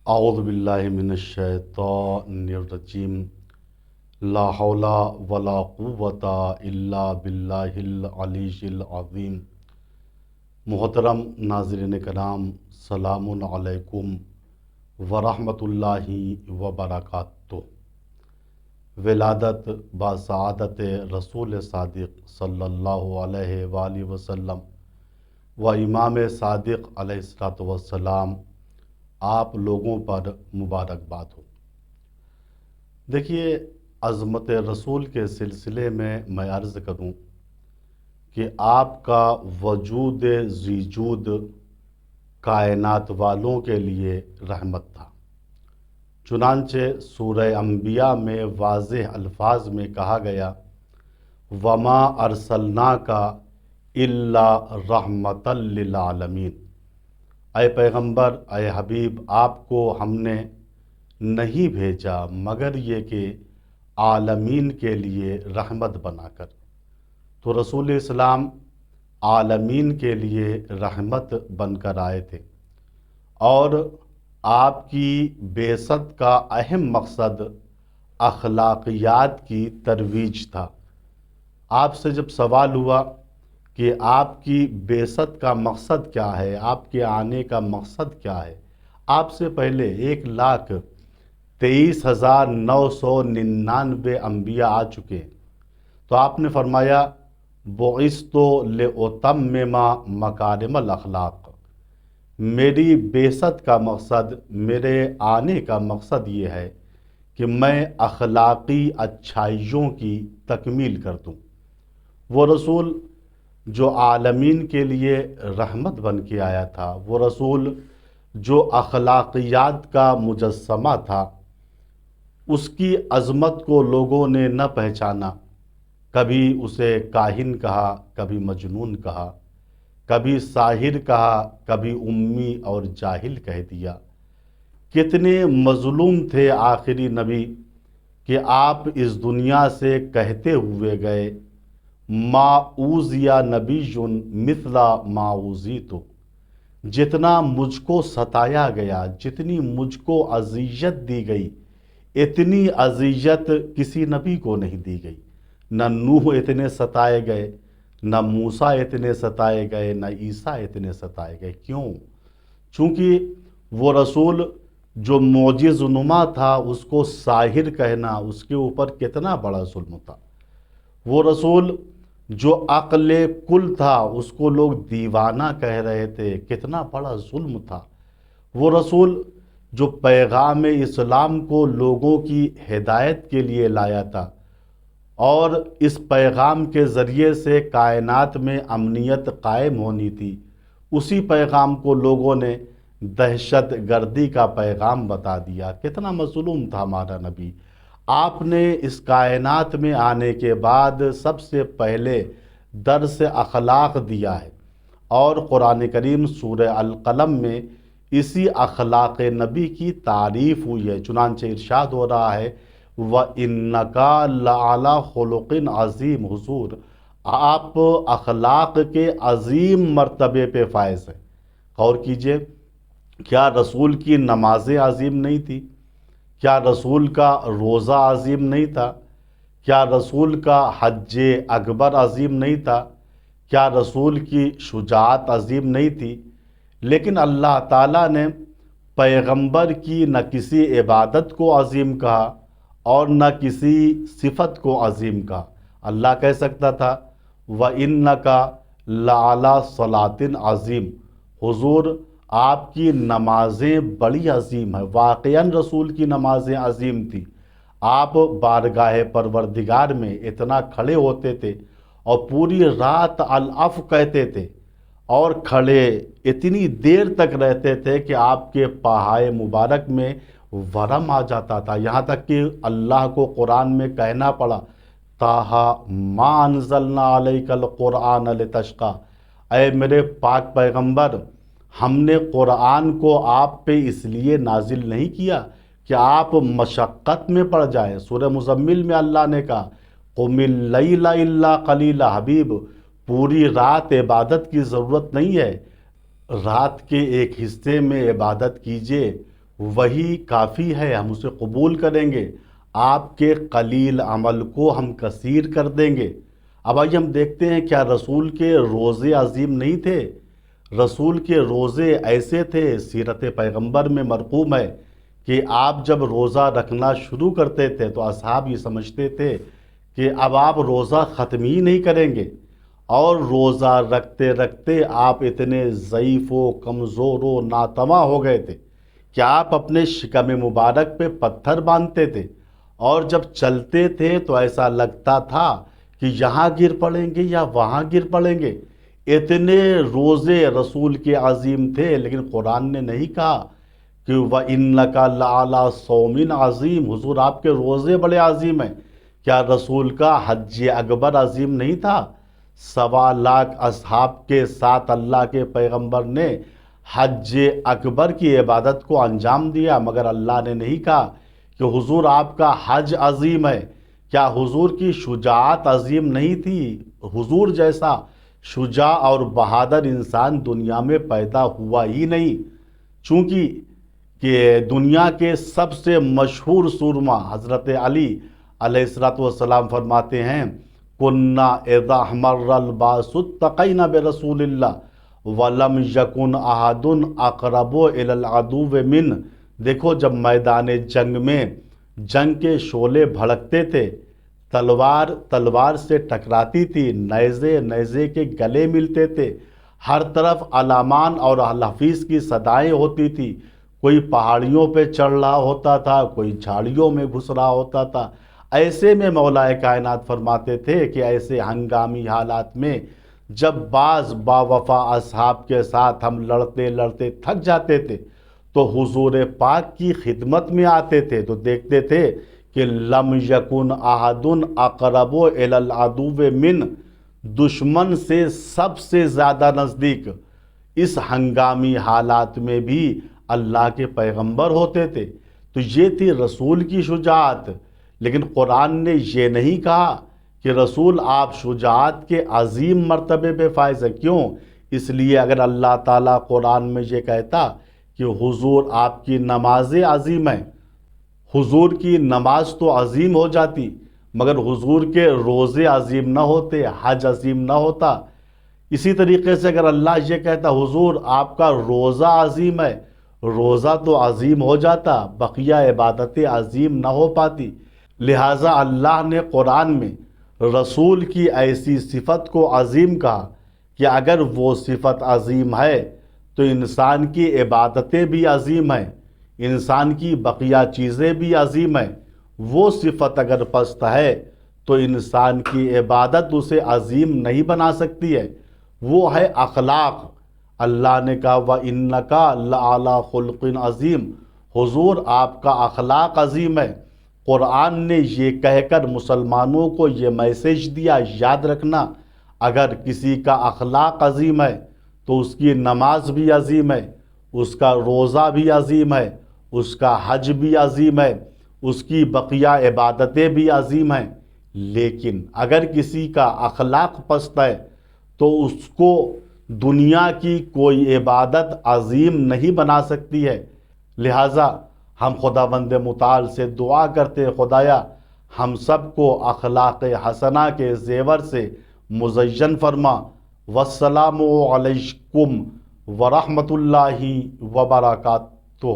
اعوذ باللہ من الشیطان الرجیم لا حول ولا قوۃ الا باللہ العلی العظیم۔ محترم ناظرین کرام، سلام علیکم ورحمۃ اللہ وبرکاتہ۔ ولادت بسعادت رسول صادق صلی اللہ علیہ وآلہ وسلم و امام صادق علیہ الصلوۃ والسلام آپ لوگوں پر مبارکباد ہو۔ دیکھیے، عظمت رسول کے سلسلے میں عرض کروں کہ آپ کا وجود ذیجود کائنات والوں کے لیے رحمت تھا۔ چنانچہ سورہ انبیاء میں واضح الفاظ میں کہا گیا وَمَا أَرْسَلْنَاكَ إِلَّا رَحْمَةً لِّلْعَالَمِينَ، اے پیغمبر، اے حبیب، آپ کو ہم نے نہیں بھیجا مگر یہ کہ عالمین کے لیے رحمت بنا کر۔ تو رسول اسلام عالمین کے لیے رحمت بن کر آئے تھے، اور آپ کی بعثت کا اہم مقصد اخلاقیات کی ترویج تھا۔ آپ سے جب سوال ہوا کہ آپ کی بعثت کا مقصد کیا ہے، آپ کے آنے کا مقصد کیا ہے، آپ سے پہلے 1,23,999 انبیاء آ چکے ہیں، تو آپ نے فرمایا بعثت لأتمم مکارم الاخلاق، میری بعثت کا مقصد، میرے آنے کا مقصد یہ ہے کہ میں اخلاقی اچھائیوں کی تکمیل کر دوں۔ وہ رسول جو عالمین کے لیے رحمت بن کے آیا تھا، وہ رسول جو اخلاقیات کا مجسمہ تھا، اس کی عظمت کو لوگوں نے نہ پہچانا۔ کبھی اسے کاہن کہا، کبھی مجنون کہا، کبھی ساحر کہا، کبھی امی اور جاہل کہہ دیا۔ کتنے مظلوم تھے آخری نبی کہ آپ اس دنیا سے کہتے ہوئے گئے ما اوذی نبی مثل ما اوذیت، جتنا مجھ کو ستایا گیا، جتنی مجھ کو اذیت دی گئی، اتنی اذیت کسی نبی کو نہیں دی گئی۔ نہ نوح اتنے ستائے گئے، نہ موسیٰ اتنے ستائے گئے، نہ عیسیٰ اتنے ستائے گئے۔ کیوں؟ چونکہ وہ رسول جو معجز نما تھا، اس کو ساحر کہنا اس کے اوپر کتنا بڑا ظلم تھا۔ وہ رسول جو عقل کل تھا، اس کو لوگ دیوانہ کہہ رہے تھے، کتنا بڑا ظلم تھا۔ وہ رسول جو پیغام اسلام کو لوگوں کی ہدایت کے لیے لایا تھا، اور اس پیغام کے ذریعے سے کائنات میں امنیت قائم ہونی تھی، اسی پیغام کو لوگوں نے دہشت گردی کا پیغام بتا دیا۔ کتنا مظلوم تھا ہمارا نبی۔ آپ نے اس کائنات میں آنے کے بعد سب سے پہلے درس اخلاق دیا ہے، اور قرآن کریم سورہ القلم میں اسی اخلاق نبی کی تعریف ہوئی ہے۔ چنانچہ ارشاد ہو رہا ہے وَإِنَّكَ لَعَلَىٰ خُلُقٍ عَظِيمٍ، حضور آپ اخلاق کے عظیم مرتبے پہ فائز ہیں۔ غور کیجئے، کیا رسول کی نمازیں عظیم نہیں تھی؟ کیا رسول کا روزہ عظیم نہیں تھا؟ کیا رسول کا حج اکبر عظیم نہیں تھا؟ کیا رسول کی شجاعت عظیم نہیں تھی؟ لیکن اللہ تعالیٰ نے پیغمبر کی نہ کسی عبادت کو عظیم کہا اور نہ کسی صفت کو عظیم کہا۔ اللہ کہہ سکتا تھا وَإِنَّكَ لَعَلَىٰ صَلَاةٍ عَظِيمٍ، حضور آپ کی نمازیں بڑی عظیم ہیں۔ واقعاً رسول کی نمازیں عظیم تھی۔ آپ بارگاہ پروردگار میں اتنا کھڑے ہوتے تھے اور پوری رات الف کہتے تھے، اور کھڑے اتنی دیر تک رہتے تھے کہ آپ کے پہائے مبارک میں ورم آ جاتا تھا، یہاں تک کہ اللہ کو قرآن میں کہنا پڑا طٰہٰ ما انزلنا علیک القرآن لتشقیٰ، اے میرے پاک پیغمبر، ہم نے قرآن کو آپ پہ اس لیے نازل نہیں کیا کہ آپ مشقت میں پڑ جائیں۔ سورہ مزمل میں اللہ نے کہا قم اللیل الا قلیلا، حبیب پوری رات عبادت کی ضرورت نہیں ہے، رات کے ایک حصے میں عبادت کیجئے، وہی کافی ہے، ہم اسے قبول کریں گے، آپ کے قلیل عمل کو ہم کثیر کر دیں گے۔ اب آئیے ہم دیکھتے ہیں کیا رسول کے روزے عظیم نہیں تھے؟ رسول کے روزے ایسے تھے، سیرت پیغمبر میں مرقوم ہے کہ آپ جب روزہ رکھنا شروع کرتے تھے تو اصحاب یہ سمجھتے تھے کہ اب آپ روزہ ختم ہی نہیں کریں گے، اور روزہ رکھتے رکھتے آپ اتنے ضعیف و کمزور و ناتواں ہو گئے تھے کہ آپ اپنے شکم مبارک پہ پتھر باندھتے تھے، اور جب چلتے تھے تو ایسا لگتا تھا کہ یہاں گر پڑیں گے یا وہاں گر پڑیں گے۔ اتنے روزے رسول کے عظیم تھے، لیکن قرآن نے نہیں کہا کہ وَإِنَّكَ لَعَلَىٰ صَوْمٍ عظیم، حضور آپ کے روزے بڑے عظیم ہیں۔ کیا رسول کا حج اکبر عظیم نہیں تھا؟ 1.25 اصحاب کے ساتھ اللہ کے پیغمبر نے حج اکبر کی عبادت کو انجام دیا، مگر اللہ نے نہیں کہا کہ حضور آپ کا حج عظیم ہے۔ کیا حضور کی شجاعت عظیم نہیں تھی؟ حضور جیسا شجاع اور بہادر انسان دنیا میں پیدا ہوا ہی نہیں، چونکہ دنیا کے سب سے مشہور سورما حضرت علی علیہ السلام فرماتے ہیں کُنَّا اِذَا احْمَرَّ الْبَاسُ اتَّقَيْنَا بِرَسُولِ اللَّهِ وَلَمْ يَكُنْ أَحَدٌ أَقْرَبُ إِلَى الْعَدُوِّ مِنْهُ۔ دیکھو جب میدان جنگ میں جنگ کے شعلے بھڑکتے تھے، تلوار سے ٹکراتی تھی، نیزے کے گلے ملتے تھے، ہر طرف علامان اور الحفیظ کی صدائیں ہوتی تھی، کوئی پہاڑیوں پہ چڑھ رہا ہوتا تھا، کوئی جھاڑیوں میں گھس رہا ہوتا تھا۔ ایسے میں مولا کائنات فرماتے تھے کہ ایسے ہنگامی حالات میں جب بعض باوفا اصحاب کے ساتھ ہم لڑتے لڑتے تھک جاتے تھے تو حضور پاک کی خدمت میں آتے تھے تو دیکھتے تھے کہ لم یکن احد اقرب الی العدو من، دشمن سے سب سے زیادہ نزدیک اس ہنگامی حالات میں بھی اللہ کے پیغمبر ہوتے تھے۔ تو یہ تھی رسول کی شجاعت، لیکن قرآن نے یہ نہیں کہا کہ رسول آپ شجاعت کے عظیم مرتبے پہ فائز ہے۔ کیوں؟ اس لیے اگر اللہ تعالیٰ قرآن میں یہ کہتا کہ حضور آپ کی نمازیں عظیم ہیں، حضور کی نماز تو عظیم ہو جاتی، مگر حضور کے روزے عظیم نہ ہوتے، حج عظیم نہ ہوتا۔ اسی طریقے سے اگر اللہ یہ کہتا حضور آپ کا روزہ عظیم ہے، روزہ تو عظیم ہو جاتا، بقیہ عبادتیں عظیم نہ ہو پاتی۔ لہٰذا اللہ نے قرآن میں رسول کی ایسی صفت کو عظیم کہا کہ اگر وہ صفت عظیم ہے تو انسان کی عبادتیں بھی عظیم ہیں، انسان کی بقیہ چیزیں بھی عظیم ہیں۔ وہ صفت اگر پست ہے تو انسان کی عبادت اسے عظیم نہیں بنا سکتی ہے، وہ ہے اخلاق۔ اللہ نے کہا وَإِنَّكَ لَعَلَىٰ خُلْقٍ عظیم، حضور آپ کا اخلاق عظیم ہے۔ قرآن نے یہ کہہ کر مسلمانوں کو یہ میسج دیا، یاد رکھنا اگر کسی کا اخلاق عظیم ہے تو اس کی نماز بھی عظیم ہے، اس کا روزہ بھی عظیم ہے، اس کا حج بھی عظیم ہے، اس کی بقیہ عبادتیں بھی عظیم ہیں۔ لیکن اگر کسی کا اخلاق پست ہے تو اس کو دنیا کی کوئی عبادت عظیم نہیں بنا سکتی ہے۔ لہٰذا ہم خداوند متعال سے دعا کرتے خدایا ہم سب کو اخلاق حسنہ کے زیور سے مزین فرما۔ والسلام علیکم ورحمۃ اللہ وبرکاتہ۔